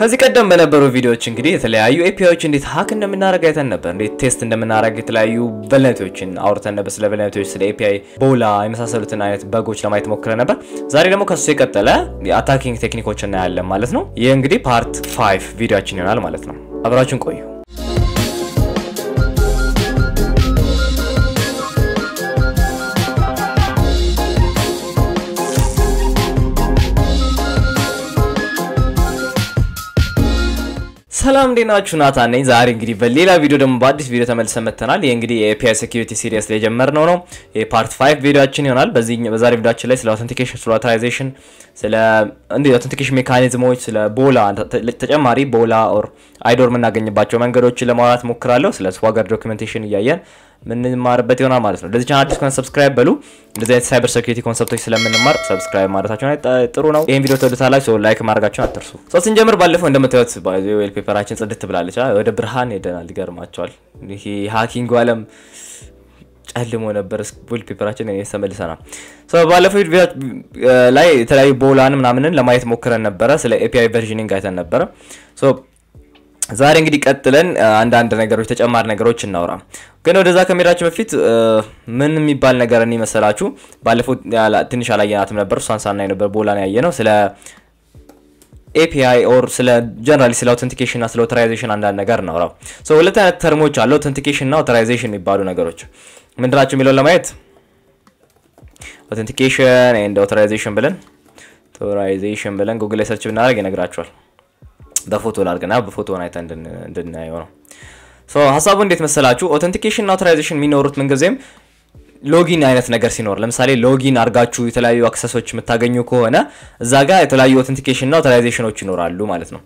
ከዚህ ቀደም በነበሩ ቪዲዮዎች እንግዲህ የተለያዩ APIዎች እንዴት ሃክ እንደምናደርግ አይተን ነበር እንዴት ቴስት እንደምናደርግ የተለያዩ ቨልነራቢሊቲዎችን አውርተን ነበር ስለ ቨልነራቢሊቲዎች ስለ API ቦላ የመሳሰሉትን አይነት በጎች ለማየት ሞክረን ነበር ዛሬ ደግሞ ከሱ የቀጠለ የአታኪንግ ቴክኒኮችን እናያለን ማለት ነው ይሄ እንግዲህ ፓርት 5 ቪዲዮአችን ይሆናል ማለት ነው አብራችሁን ቆዩ ሰላም እንዴናችሁ ናታን ነኝ ዛሬ እንግዲህ በሌላ ቪዲዮ ደግሞ በአዲስ ቪዲዮ ተመልሰን መተናል ይሄ እንግዲህ የAPI ሴኩሪቲ ሲሪየስ ላይ ጀመርነው ነው የፓርት 5 ቪዲዮአችን ይሆናል በዛሬ ቪዲዮአችን ላይ ስለ አውተንቲኬሽን ስለ አውቶራይዜሽን ስለ አውተንቲኬሽን ሜካኒዝሞች ስለ ቦላ ተጨማሪ ቦላ ኦር አይዶር የምናገኝባቸው መንገዶችን ለማውራት ሞክራለሁ ስለ ስዋገር ዶክመንቴሽን እያየን ምን ማርበት ይሆናል ማለት ነው ለዚህ ቻናል አዲስ ከሆነ ሰብስክራይብ በሉ እንደዚህ አይነት ሳይበር ሴኩሪቲ ኮንሰፕቶች ስለምንማር ሰብስክራይብ ማድረጋችሁ ጥሩ ነው ይሄን ቪዲዮ ተወዱታላችሁ ላይክ ማድረጋችሁን አትርሱ ስንጀምር ባለፈው እንደምታዩት ዌል ፔፐራችን ጽድት ብላለች ወደ ብርሃን ሄደናል ይገርማችኋል ይሄ ሃኪንግ ዓለም ጨልሞ ነበር ዌል ፔፐራችን እኔ ተመልሰናል ባለፈው ቪዲዮ ላይ የተለያዩ ቦላን ምናምንን ለማየት ሞክረን ነበር ስለ API ቨርዥኒንግ አይተን ነበር ዛሬ እንግዲህ ቀጥለን አንድ ነገሮች ተጨማሪ ነገሮች እናውራ ግን ወደዛ ከመሄዳችን በፊት ምን የሚባል ነገር እኔ መሰላችሁ ባለፈው ትንሽ አላየናትም ነበር ሷንሳና ነበር ቦላን ያየነው ስለ API or ስለ ጀነራሊ ስለ አውተንቲኬሽን እና ስለ አውቶራይዜሽን አንዳንድ ነገር እናውራው ሁለት አይነት ተርሞች አሉ አውተንቲኬሽን እና አውቶራይዜሽን የሚባሉ ነገሮች ምንድናቸው የሚለው ለማየት አውተንቲኬሽን ኤንድ አውቶራይዜሽን ብለን ጉግል ላይ ሰርች ብናደርግ ይነግራችኋል በፎቶ ላርገና በፎቶውን አይተን እንድናየው ነው ሐሳቡ እንዴት መሰላችሁ አውተንቲኬሽን እና አውቶራይዜሽን የሚኖሩት መንገዜም ሎጊን አይነት ነገር ሲኖር ለምሳሌ ሎጊን አርጋችሁ የተለያዩ አክሰሶች የምታገኙ ከሆነ እዛ ጋር የተለያዩ አውተንቲኬሽን እና አውቶራይዜሽኖች ይኖራሉ ማለት ነው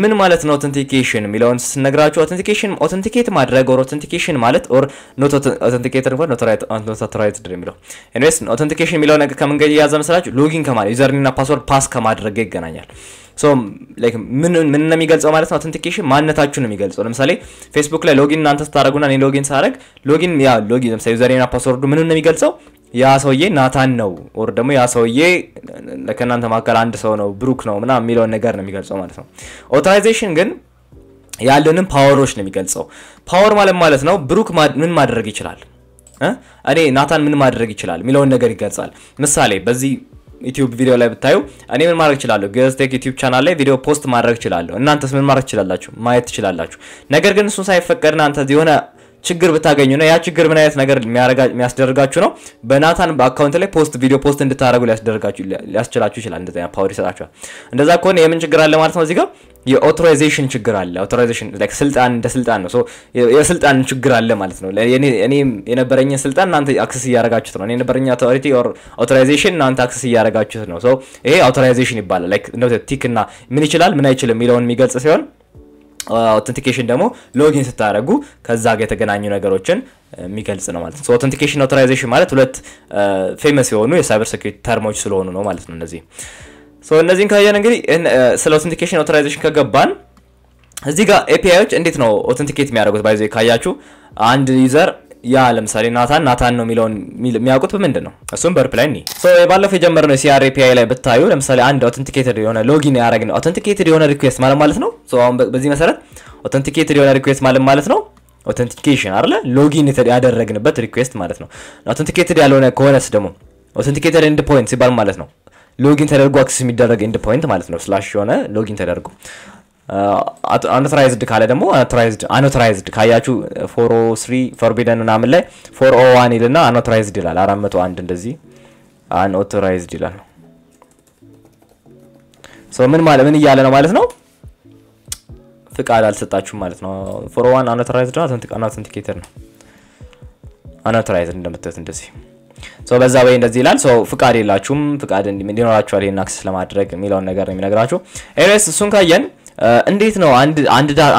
ምን ማለት ነው አውተንቲኬሽን የሚለውን ስንነግራችሁ አውተንቲኬሽን አውተንቲኬት ማድረግ ኦር አውተንቲኬሽን ማለት ኦር ኖት አውተንቲኬተር እንኳን ኖት አውቶራይዝድ የሚለው ኤኒዌይስ አውተንቲኬሽን የሚለው ነገር ከመንገድ ያዘ መስላችሁ ሎጊን ከማለት ዩዘር ኔም እና ፓስወርድ ፓስ ከማድረግ ይገናኛል like ምን ነው የሚገልጸው ማለት ነው አውተንቲኬሽን ማንነታችሁን ነው የሚገልጸው ለምሳሌ ፌስቡክ ላይ ሎጊን እናንተ ስታረጉና እኔ ሎጊን ሳረግ ሎጊን ለምሳሌ ዩዘር ኔም እና ፓስወርዱ ምን ነው የሚገልጸው ያ ሰውዬ ናታን ነው ኦር ደግሞ ያ ሰውዬ ለከናንተ ማከል አንድ ሰው ነው ብሩክ ነው ምናምን የሚለው ነገር ነው የሚገልጸው ማለት ነው አውቶራይዜሽን ግን ያለንን ፓወሮች ነው የሚገልጸው ፓወር ማለት ነው ብሩክ ምን ማድረግ ይችላል እኔ ናታን ምን ማድረግ ይችላል የሚለው ነገር ይገልጻል ምሳሌ በዚህ YouTube ቪዲዮ ላይ ብታዩ እኔ ምን ማድረግ ይችላል ገዝቴክ YouTube ቻናል ላይ ቪዲዮ ፖስት ማድረግ ይችላል እናንተስ ምን ማድረግ ይችላልላችሁ ማየት ይችላልላችሁ ነገር ግን እሱ ሳይፈቀድና አንተ የሆነ ችግር ብታገኙ ነው ያ ችግር ምን አይነት ነገር የሚያስደርጋችሁ ነው በናታን አካውንት ላይ ቪዲዮ ፖስት እንድታረጉ ሊያስችላችሁ ይችላል እንደዛ ፓወር ይሰጣችኋል እንደዛ ከሆነ የምን ችግር አለ ማለት ነው እዚህ ጋር የአውቶራይዜሽን ችግር አለ አውቶራይዜሽን like ስልጣን እንደ ስልጣን ነው የስልጣን ችግር አለ ማለት ነው እኔ የነበረኝ ስልጣን እናንተ አክሰስ ያያረጋችሁት ነው እኔ የነበረኝ አውቶሪቲ ኦር አውቶራይዜሽን እናንተ አክሰስ ያያረጋችሁት ነው ይሄ አውቶራይዜሽን ይባላል like እንደው ቲክ እና ምን ይችላል ምን አይችልም የሚለውን የሚገልጽ ሲሆን አውተንቲኬሽን ደግሞ ሎጊን ስታረጉ ከዛ ጋር የተገናኙ ነገሮችን የሚገልጽ ነው ማለት ነው አውተንቲኬሽን አውቶራይዜሽን ማለት ሁለት ፌመስ የሆኑ የሳይበር ሴኩሪቲ ተርሞች ስለሆኑ ነው ማለት ነው እነዚህ እነዚህን ካየን እንግዲህ ስለ አውተንቲኬሽን አውቶራይዜሽን ከገባን እዚህ ጋር APIዎች እንዴት ነው አውተንቲኬት የሚያደርጉት ባይዘይ ካያችሁ አንድ ዩዘር ያ ለምሳሌ ናታን ነው የሚለውን የሚያውቁት በምንድን ነው እሱም በሪፕላይ ነው ባለፈው የጀመርነው CR API ላይ ብታዩ ለምሳሌ አንድ አውተንቲኬትድ የሆነ ሎጊን ያደረግነው አውተንቲኬትድ የሆነ ሪኩዌስት ማለት ነው አሁን በዚህ መሰረት አውተንቲኬትድ የሆነ ሪኩዌስት ማለት ነው አውተንቲኬሽን አይደለ ሎጊን ያደረግንበት ሪኩዌስት ማለት ነው አውተንቲኬትድ ያልሆነ ከሆነስ ደግሞ አውተንቲኬትድ ኤንድ ፖይንት ሲባል ማለት ነው ሎጊን ተደርጎ አክሰስ የሚደረግ ኤንድ ፖይንት ማለት ነው ስላሽ የሆነ ሎጊን ተደርጎ unauthorized ካለ ደግሞ unauthorized ካያችሁ 403 forbidden ምናምን ላይ 401 ይልና unauthorized ይላል 401 እንደዚህ unauthorized ይላል ምን እያለ ነው ማለት ነው ፍቃድ አልሰጣችሁም ማለት ነው 401 unauthorized authenticator ነው unauthorized እንደምትሉት እንደዚህ በዛ ወይ እንደዚህ ይላል ፍቃድ የላችሁም ፍቃድ እንዲኖራችሁ ይሄን አክሰስ ለማድረግ የሚለውን ነገር ነው የሚነግራችሁ ኤኒዌይስ እሱን ካየን እንዴት ነው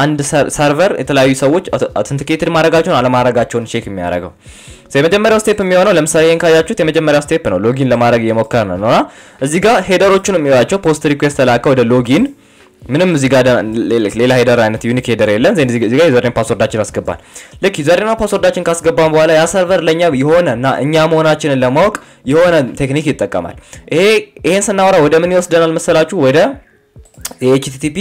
አንድ ሰርቨር የተለያዩ ሰዎች አውተንቲኬትድ ማድረጋቸውን አለማድረጋቸውን ቼክ የሚያደርገው የመጀመሪያው ስቴፕ የሚሆነው ለምሳሌ ካያችሁት የመጀመሪያው ስቴፕ ነው ሎጊን ለማድረግ እየሞከርን ነውና እዚህ ጋር ሄደሮቹን የሚያዩአቸው ፖስት ሪኩዌስት ተላከ ወደ ሎጊን ምንም እዚህ ጋር ሌላ ሄደር አይነት ዩኒክ ሄደር የለም እዚህ ጋር ዩዘር ኔም ፓስወርዳችን አስገባን ልክ ዩዘር ኔም ፓስወርዳችን ካስገባን በኋላ ያ ሰርቨር ለኛ የሆነና እኛ መሆናችንን ለማወቅ የሆነ ቴክኒክ ይጠቀማል ይሄን ስናወራ ወደ ምን ይወስደናል መሰላችሁ ወደ የኤችቲቲፒ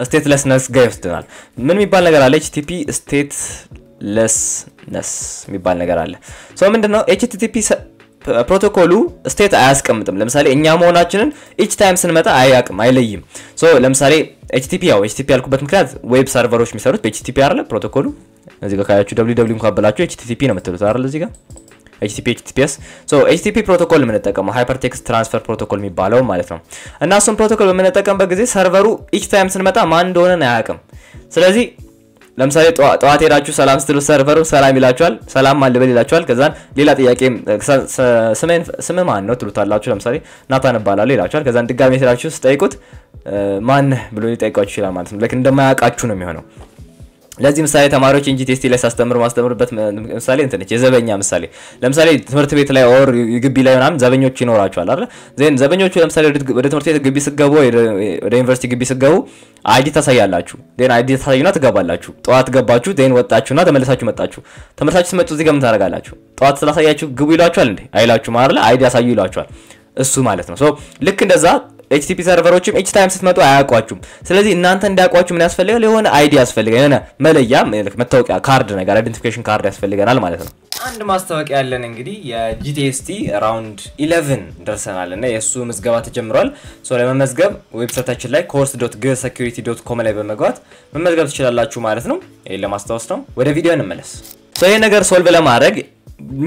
ስቴትለስነስ ጋር ይወስደናል። ምን የሚባል ነገር አለ? ኤችቲቲፒ ስቴትለስነስ የሚባል ነገር አለ። ሶ ምንድነው ኤችቲቲፒ ፕሮቶኮሉ ስቴት አያስቀምጥም። ለምሳሌ እኛ መሆናችንን each time ስንመጣ አያቅም አይለይም። ሶ ለምሳሌ ኤችቲቲፒ ያልኩበት ምክንያት ዌብ ሰርቨሮች የሚሰሩት በኤችቲቲፒ አይደለ ፕሮቶኮሉ። እዚህ ጋር ካያችሁ www እንኳን ብላችሁ ኤችቲቲፒ ነው የምትሉት አይደል? እዚህ ጋር HTTPS ሶ HTTP ፕሮቶኮል የምንጠቀመው ሃይፐርቴክስት ትራንስፈር ፕሮቶኮል የሚባለው ማለት ነው። እና እሱን ፕሮቶኮል በምንጠቀምበት ጊዜ ሰርቨሩ each time ስንመጣ ማን እንደሆነ አያቅም። ስለዚህ ለምሳሌ ጠዋት ሄዳችሁ ሰላም ስትሉ ሰርቨሩ ሰላም ይላችኋል፣ ሰላም ማን ልበል ይላችኋል። ከዛን ሌላ ጥያቄ ስም ማን ነው ትሉታላችሁ። ለምሳሌ ናታን እባላለሁ ይላችኋል። ከዛን ድጋሜ ሄዳችሁ ስጠይቁት ማን ብሎ ሊጠይቃችሁ ይችላል ማለት ነው። ለክ እንደማያውቃችሁ ነው የሚሆነው። ለዚህ ምሳሌ ተማሪዎች ኢንጂቲኤስቲ ላይ ማስተምርበት ምሳሌ እንትነች የዘበኛ ምሳሌ። ለምሳሌ ትምህርት ቤት ላይ ኦር ግቢ ላይ ምናምን ዘበኞች ይኖራቸዋል አይደል? ዘን ዘበኞቹ ለምሳሌ ወደ ትምህርት ቤት ግቢ ሲገቡ ወደ ዩኒቨርሲቲ ግቢ ሲገቡ አይዲ ታሳያላችሁ። ዘን አይዲ ታሳዩና ትገባላችሁ። ጠዋት ገባችሁ፣ ዘን ወጣችሁና ተመለሳችሁ መጣችሁ። ተመለሳችሁ ስትመጡ እዚህ ጋር ምን ታደርጋላችሁ? ጠዋት ስላሳያችሁ ግቡ ይሏችኋል እንዴ? አይላችሁም አይደል? አይዲ ያሳዩ ይሏችኋል። እሱ ማለት ነው። ሶ ልክ እንደዛ HTTP ሰርቨሮችም each time ስትመጡ አያውቋችሁም። ስለዚህ እናንተ እንዲያውቋችሁ ምን ያስፈልጋል? የሆነ አይዲ ያስፈልጋል። የሆነ መለያ መታወቂያ ካርድ ነገር አይደንቲፊኬሽን ካርድ ያስፈልገናል ማለት ነው። አንድ ማስታወቂያ ያለን እንግዲህ የጂቲኤስቲ ራውንድ 11 ደርሰናልና የሱ ምዝገባ ተጀምሯል። ሶ ለመመዝገብ ዌብሳይታችን ላይ course.gsecurity.com ላይ በመግባት መመዝገብ ትችላላችሁ ማለት ነው። ይሄን ለማስታወስ ነው። ወደ ቪዲዮ እንመለስ። ሶ ይሄ ነገር ሶልቭ ለማድረግ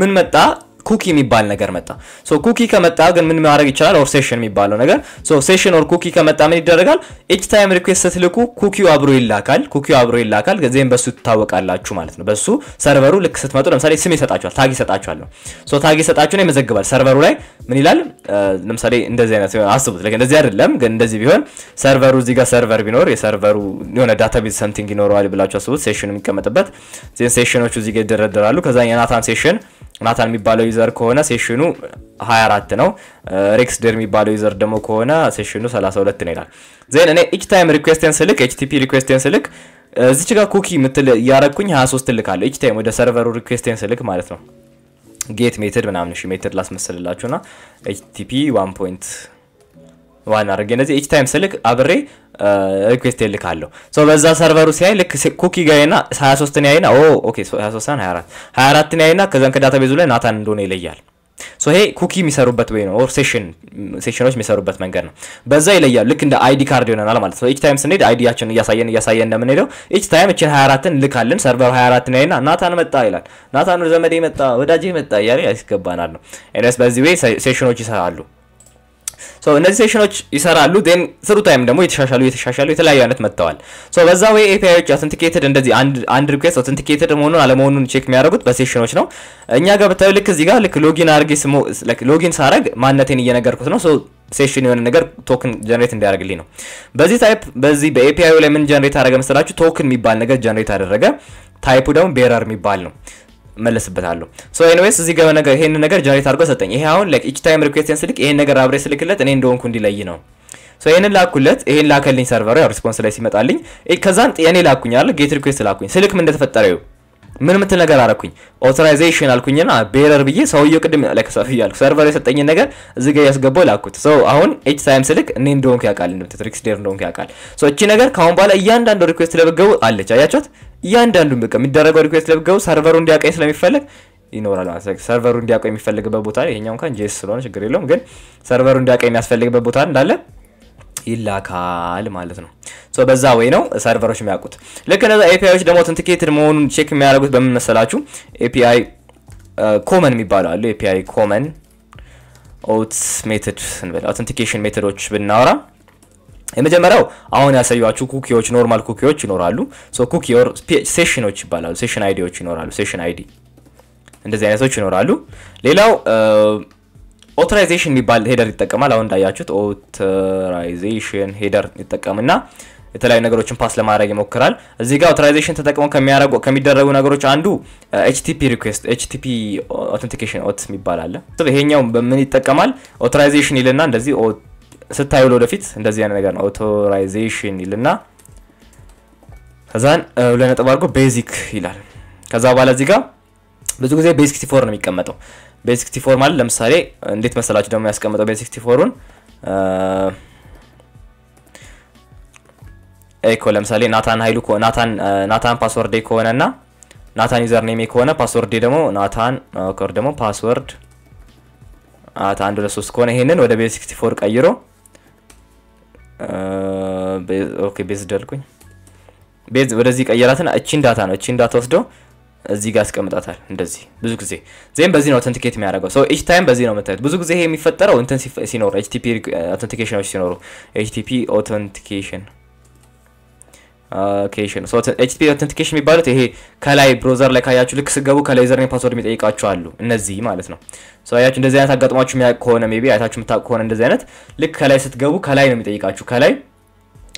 ምን መጣ? ኩኪ የሚባል ነገር መጣ። ሶ ኩኪ ከመጣ ግን ምን ማድረግ ይችላል? ኦር ሴሽን የሚባለው ነገር ሶ ሴሽን ኦር ኩኪ ከመጣ ምን ይደረጋል? each time request ስትልኩ ኩኪው አብሮ ይላካል። ከዚህም በሱ ትታወቃላችሁ ማለት ነው። በሱ ሰርቨሩ ልክ ስትመጡ ለምሳሌ ስም ይሰጣችኋል፣ ታግ ይሰጣችኋል ነው። ሶ ታግ ይሰጣችሁና ይመዘግባል ሰርቨሩ ላይ ምን ይላል? ለምሳሌ እንደዚህ አይነት አስቡት። ለከ እንደዚህ አይደለም ግን እንደዚህ ቢሆን ሰርቨሩ እዚህ ጋር ሰርቨር ቢኖር የሰርቨሩ የሆነ ዳታቤዝ something ይኖረዋል ብላችሁ አስቡት። ሴሽኑ የሚቀመጥበት ሴሽኖቹ እዚህ ጋር ይደረደራሉ። ከዛ የናታን ሴሽን ናታን የሚባለው ዩዘር ከሆነ ሴሽኑ 24 ነው። ሬክስ ደር የሚባለው ዩዘር ደግሞ ከሆነ ሴሽኑ 32 ነው ይላል። ዘን እኔ each time requestን ስልክ HTTP requestን ስልክ እዚች ጋር ኩኪ ምትል ያረኩኝ 23 ልካለሁ each time ወደ ሰርቨሩ requestን ስልክ ማለት ነው። ጌት ሜተድ ምናምን እሺ ሜተድ ላስመስልላችሁና HTTP 1.1 አድርጌ እንደዚህ each time ስልክ አብሬ ሪኩዌስት ልካለሁ። ሶ በዛ ሰርቨሩ ሲያይ ልክ ኩኪ ጋይና 23 ነው ያይና ኦኬ 23 እና 24 ነው ያይና ከዛን ከዳታቤዙ ላይ ናታን እንደሆነ ይለያል። ሶ ይሄ ኩኪ የሚሰሩበት ወይ ነው ኦር ሴሽኖች የሚሰሩበት መንገድ ነው። በዛ ይለያል። ልክ እንደ አይዲ ካርድ ይሆናል ማለት ነው። each time ስንሄድ አይዲያችን እያሳየን እንደምንሄደው each time እቺን 24ን ልካልን ሰርቨሩ 24 ነው ያይና ናታን መጣ ይላል። ናታን ዘመዴ መጣ ወዳጄ መጣ ያለ ያስገባናል ነው። ኤኒዌይስ በዚህ ወይ ሴሽኖች ይሰራሉ። ሶ እነዚህ ሴሽኖች ይሰራሉ። ዴን ስሩ ታይም ደግሞ የተሻሻሉ የተለያዩ አይነት መጥተዋል። ሶ በዛ ወይ APIዎች አውተንቲኬትድ እንደዚህ አንድ ሪኩዌስት አውተንቲኬትድ መሆኑን አለመሆኑን ቼክ የሚያደርጉት በሴሽኖች ነው። እኛ ጋር በታዩ ልክ እዚህ ጋር ልክ ሎጊን አድርጌ ሎጊን ሳረግ ማንነቴን እየነገርኩት ነው። ሶ ሴሽን የሆነ ነገር ቶክን ጀነሬት እንዲያደርግልኝ ነው። በዚህ ታይፕ በዚህ በAPI ላይ ምን ጀነሬት አደረገ መሰላችሁ? ቶክን የሚባል ነገር ጀነሬት አደረገ። ታይፑ ደግሞ ቤረር የሚባል ነው። መለስበታለሁ። ሶ ኤኒዌይስ እዚህ ጋር ነገር ይሄን ነገር ጀነሬት አድርጎ ሰጠኝ። ይሄ አሁን ላይክ each time requestን ስልክ ይሄን ነገር አብሬ ስልክለት እኔ እንደሆንኩ እንዲለይ ነው። ሶ ይሄንን ላኩለት። ይሄን ላከልኝ ሰርቨሩ ያው ሪስፖንስ ላይ ሲመጣልኝ ከዛን እኔ ላኩኝ አይደል ጌት ሪኩዌስት ላኩኝ። ስልክ ምን እንደተፈጠረው ምን ምትል ነገር አረኩኝ? ኦቶራይዜሽን አልኩኝና ቤረር ብዬ ሰውየው ቅድም ላይክ ያልኩ ሰርቨር የሰጠኝ ነገር እዚህ ጋር ያስገባው ላኩት። ሶ አሁን each time ስልክ እኔ እንደሆንኩ ያውቃል ትሪክስ ዴር እንደሆንኩ ያውቃል። ሶ እቺ ነገር ካሁን በኋላ እያንዳንዱ ሪኩዌስት ለበገው አለች። አያችሁት? እያንዳንዱ በቃ የሚደረገው ሪኩዌስት ለበገው ሰርቨሩ እንዲያውቀኝ ስለሚፈልግ ይኖራል ማለት ነው። ሰርቨሩ እንዲያውቀው የሚፈልግበት ቦታ ላይ ይሄኛው እንኳን ጄስ ስለሆነ ችግር የለውም፣ ግን ሰርቨሩ እንዲያውቀው የሚያስፈልግበት ቦታ እንዳለ ይላካል ማለት ነው። ሶ በዛ ወይ ነው ሰርቨሮች የሚያውቁት። ልክ እንደዛ APIዎች ደግሞ አውተንቲኬትድ መሆኑን ቼክ የሚያደርጉት በምን መሰላችሁ? API ኮመን የሚባለው አለ። API ኮመን ኦት ሜተድ እንበል አውተንቲኬሽን ሜተዶች ብናወራ የመጀመሪያው አሁን ያሳያችሁ ኩኪዎች ኖርማል ኩኪዎች ይኖራሉ። ሶ ኩኪ ኦር ሴሽኖች ይባላሉ። ሴሽን አይዲዎች ይኖራሉ። ሴሽን አይዲ እንደዚህ አይነቶች ይኖራሉ። ሌላው ኦቶራይዜሽን የሚባል ሄደር ይጠቀማል። አሁን እንዳያችሁት ኦቶራይዜሽን ሄደር ይጠቀምና የተለያዩ ነገሮችን ፓስ ለማድረግ ይሞክራል። እዚህ ጋር ኦቶራይዜሽን ተጠቅመው ከሚደረጉ ነገሮች አንዱ HTTP ሪኩዌስት HTTP አውተንቲኬሽን ኦት የሚባል አለ። ይሄኛው በምን ይጠቀማል? ኦቶራይዜሽን ይልና እንደዚህ ስታዩ ወደፊት እንደዚህ አይነት ነገር ነው። ኦቶራይዜሽን ይልና ከዛን ለነጥብ አድርጎ ቤዚክ ይላል። ከዛ በኋላ እዚህ ጋር ብዙ ጊዜ ቤዚክ ቲ4 ነው የሚቀመጠው። ቤዚክ ቲ4 ማለት ለምሳሌ እንዴት መሰላችሁ ደግሞ ያስቀምጠው ቤዚክ ቲ4ን ኤኮ ለምሳሌ ናታን ኃይሉ ናታን ፓስወርድ ከሆነና ናታን ዩዘር ኔም ከሆነ ፓስወርድ ደግሞ ናታን ኮር ደግሞ ፓስወርድ አንድ ሁለት ሶስት ከሆነ ይሄንን ወደ ቤዝ 64 ቀይሮ ኦኬ ቤዝ ደልኩኝ ቤዝ ወደዚህ ቀየራትና እቺን ዳታ ወስዶ እዚህ ጋር አስቀምጣታል እንደዚህ ብዙ ጊዜ ዜን በዚህ ነው አውተንቲኬት የሚያደርገው ሶ each time በዚህ ነው መታየት ብዙ ጊዜ ይሄ የሚፈጠረው እንትን ሲኖር HTTP አውተንቲኬሽኖች ሲኖሩ HTTP authentication ሶ HTTP authentication የሚባሉት ይሄ ከላይ ብራውዘር ላይ ካያችሁ ልክ ስገቡ ከላይ ዩዘርኔም ፓስወርድ የሚጠይቃችሁ አሉ እነዚህ ማለት ነው ሶ አያችሁ እንደዚህ አይነት አጋጥሟችሁ ከሆነ ሜቢ አይታችሁ የምታውቁ ከሆነ እንደዚህ አይነት ልክ ከላይ ስትገቡ ከላይ ነው የሚጠይቃችሁ ከላይ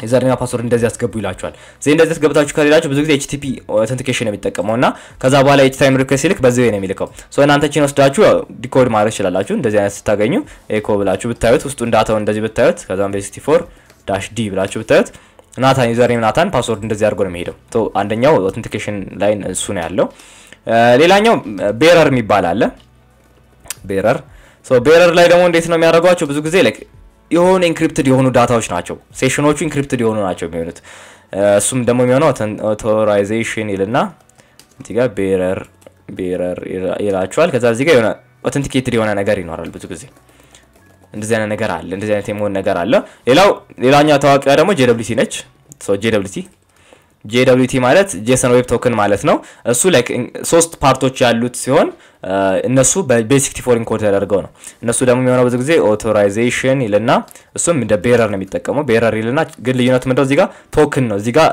ዩዘርኔም ፓስወርድ እንደዚህ አስገቡ ይላችኋል ዘይ እንደዚህ አስገብታችሁ ከሌላችሁ ብዙ ጊዜ HTTP authentication ነው የሚጠቀመውና ከዛ በኋላ each time request ይልክ በዚህ ወይ ነው የሚልከው ሶ እናንተ ቺን ወስዳችሁ ዲኮድ ማድረግ ይችላልላችሁ እንደዚህ አይነት ስታገኙ ኤኮ ብላችሁ ብታዩት ውስጡን ዳታው እንደዚህ ብታዩት ከዛም base64-d ብላችሁ ብታዩት ናታን ዩዘርኔም ናታን ፓስወርድ እንደዚህ አድርጎ ነው የሚሄደው ሶ አንደኛው authentication ላይ እሱ ነው ያለው ሌላኛው ቤረር የሚባል አለ ቤረር ሶ ቤረር ላይ ደግሞ እንዴት ነው የሚያደርጓቸው ብዙ ጊዜ like የሆነ ኢንክሪፕትድ የሆኑ ዳታዎች ናቸው ሴሽኖቹ ኢንክሪፕትድ የሆኑ ናቸው የሚሆኑት እሱም ደግሞ የሚሆነው አውቶራይዜሽን ይልና እዚህ ጋር ቤረር ይላችኋል ከዛ እዚህ ጋር የሆነ አውተንቲኬትድ የሆነ ነገር ይኖራል ብዙ ጊዜ እንደዚህ አይነት ነገር አለ እንደዚህ አይነት የሆነ ነገር አለ ሌላኛው ታዋቂዋ ደግሞ JWT ነች ሶ JWT ማለት JSON ዌብ ቶከን ማለት ነው እሱ ላይክ ሶስት ፓርቶች ያሉት ሲሆን እነሱ በቤዝ64 ኢንኮድ ተደርገው ነው እነሱ ደግሞ የሚሆነው ብዙ ጊዜ አውቶራይዜሽን ይልና እሱም እንደ ቤረር ነው የሚጠቀመው ቤረር ይልና ግን ልዩነቱ ምንድነው እዚህ ጋር ቶከን ነው እዚህ ጋር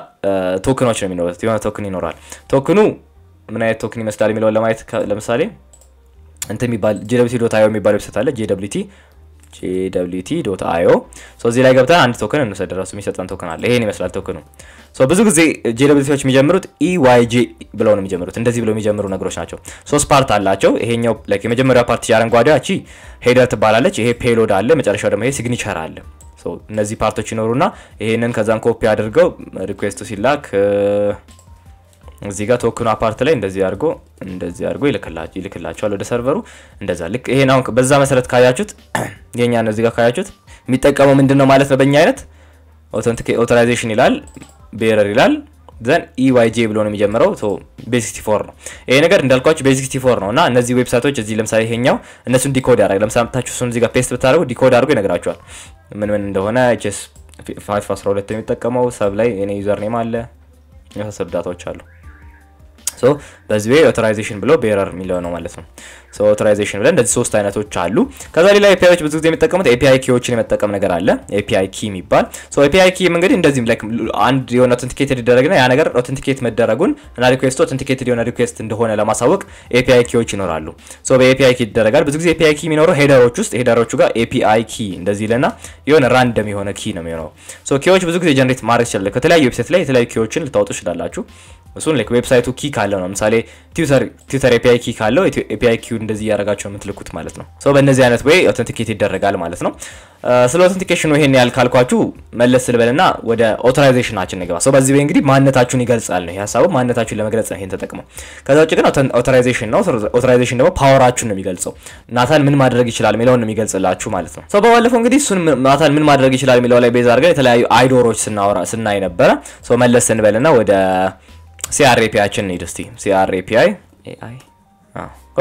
ቶከኖች ነው የሚኖሩት የሆነ ቶከን ይኖራል ቶከኑ ምን አይነት ቶከን ይመስላል የሚለው ለማየት ለምሳሌ እንትን የሚባል jwt.io የሚባል ዌብሳይት አለ jwt.io ሶ እዚህ ላይ ገብተን አንድ ቶከን እንወስድ ራሱ የሚሰጠን ቶከን አለ ይሄን ይመስላል ቶከኑ ሶ ብዙ ጊዜ jwtዎች የሚጀምሩት EYJ ብለው ነው የሚጀምሩት እንደዚህ ብለው የሚጀምሩ ነገሮች ናቸው ሶስት ፓርት አላቸው ይሄኛው ላይክ የመጀመሪያው ፓርት ያረንጓዴው እቺ ሄደር ትባላለች ይሄ ፔሎድ አለ መጨረሻው ደግሞ ይሄ ሲግኒቸር አለ ሶ እነዚህ ፓርቶች ይኖሩና ይሄንን ከዛን ኮፒ አድርገው ሪኩዌስቱ ሲላክ እዚህ ጋር ቶከኑ ፓርት ላይ እንደዚህ አድርጎ ይልክላችኋል ወደ ሰርቨሩ እንደዛ ልክ ይሄን አሁን በዛ መሰረት ካያችሁት የኛ ነው እዚህ ጋር ካያችሁት የሚጠቀመው ምንድነው ማለት ነው በእኛ አይነት አውቶራይዜሽን ይላል ቤረር ይላል then EYJ ብሎ ነው የሚጀምረው ሶ base64 ነው ይሄ ነገር እንዳልኳችሁ base64 ነውና እነዚህ ዌብሳይቶች እዚህ ለምሳሌ ይሄኛው እነሱን ዲኮድ ያደርጋል ለምሳሌ አምጣችሁ እሱን እዚህ ጋር ፔስት ብታደርጉ ዲኮድ አድርጎ ይነግራችኋል ምን እንደሆነ HS512 የሚጠቀመው ሰብ ላይ የኔ ዩዘር ኔም አለ የሰብ ዳታዎች አሉ ሶ በዚህ ወይ አውቶራይዜሽን ብሎ ቤረር የሚለው ነው ማለት ነው ሶ አውቶራይዜሽን ብለን እንደዚህ ሶስት አይነቶች አሉ ከዛ ሌላ APIዎች ብዙ ጊዜ የሚጠቀሙት API ኪዎችን የመጠቀም ነገር አለ API ኪ የሚባል ሶ API ኪ እንግዲህ እንደዚህም ላይክ አንድ የሆነ አውተንቲኬትድ ይደረግና ያ ነገር አውተንቲኬት መደረጉን እና ሪኩዌስቱ አውተንቲኬትድ የሆነ ሪኩዌስት እንደሆነ ለማሳወቅ API ኪዎች ይኖራሉ ሶ በAPI ኪ ይደረጋል ብዙ ጊዜ API ኪ የሚኖረው ሄደሮች ውስጥ ሄደሮቹ ጋር API ኪ እንደዚህ ለና የሆነ ራንደም የሆነ ኪ ነው የሚሆነው ሶ ኪዎች ብዙ ጊዜ ጀነሬት ማድረግ ይችላል ከተለያዩ ዌብሳይት ላይ የተለያዩ ኪዎችን ልታወጡ ይችላልላችሁ እሱን ላይክ ዌብሳይቱ ኪ ካለው ነው ለምሳሌ ትዊተር API ኪ ካለው API ኪው እንደዚህ ያረጋቸው የምትልኩት ማለት ነው ሶ በእነዚህ አይነት ወይ አውተንቲኬት ይደረጋል ማለት ነው ስለ አውተንቲኬሽኑ ይሄን ያልካልኳቹ መለስ ስለበለና ወደ አውቶራይዜሽናችን እንገባ ሶ በዚህ ወይ እንግዲህ ማንነታችሁን ይገልጻል ነው ሐሳቡ ማንነታችሁን ለመግለጽ ነው ይሄን ተጠቅመው ከዛ ውጪ ግን አውቶራይዜሽን ነው አውቶራይዜሽን ደግሞ ፓወራችሁን ነው የሚገልጸው ናታን ምን ማድረግ ይችላል የሚለውን ነው የሚገልጽላችሁ ማለት ነው ሶ በባለፈው እንግዲህ እሱን ናታን ምን ማድረግ ይችላል የሚለው ላይ ቤዝ አድርገን የተለያዩ አይዶሮች ስናይ ነበር ሶ መለስ እንበለና ወደ CRAPI ችን ኒድ እስቲ CRAPI AI